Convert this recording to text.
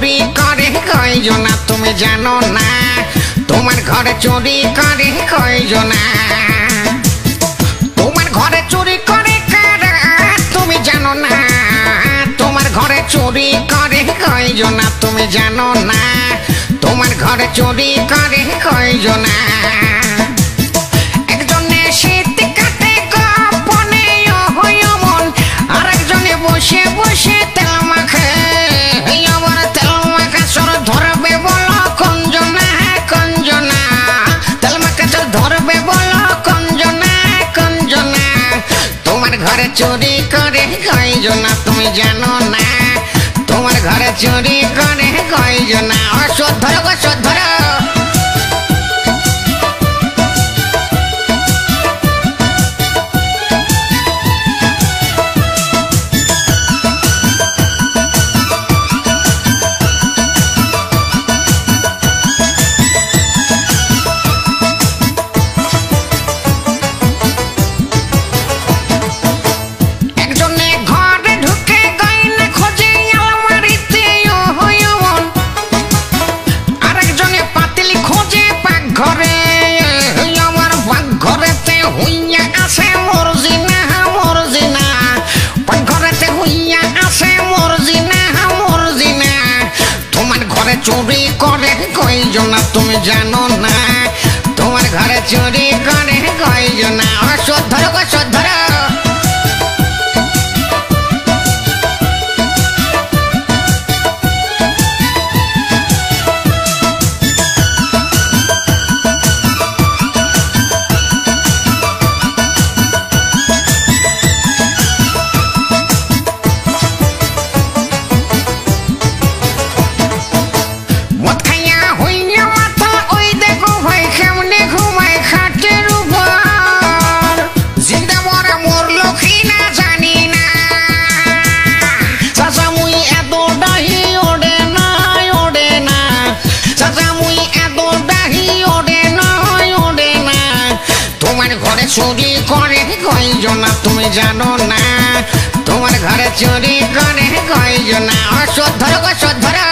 চুরি করে কয়জনা তুমি জানো না? তোমার ঘরে চুরি করে কয়জনা? তোমার ঘরে চুরি করে কারা তুমি জানো না? তোমার ঘরে চুরি করে কয়জনা তুমি জানো না? তোমার ঘরে চুরি করে কয়জনা? একজনে শীত কাটে গোপনে মন, আর একজনে বসে বসে তেল মাখে। আবার তেল মাখা চোর ধরবে বলো কোনজনা? কোনজনা তেল মাখা চোর ধরবে বলো কোনজনা? কোনজনা? তোমার ঘরে চুরি করে কয়জনা তুমি জানো না? তোমার ঘরে চুরি করে কয়জনা? চোর ধরো গো, চোর ধরো। চুরি করে কয়জনা তুমি জানো না? তোমার ঘরে চুরি করে কয়জনা? চোর ধরো গো, চোর ধরো। চুরি করে কয়জনা তুমি জানো না? তোমার ঘরে চুরি করে কয়জনা? চোর ধরো গো, চোর ধরো।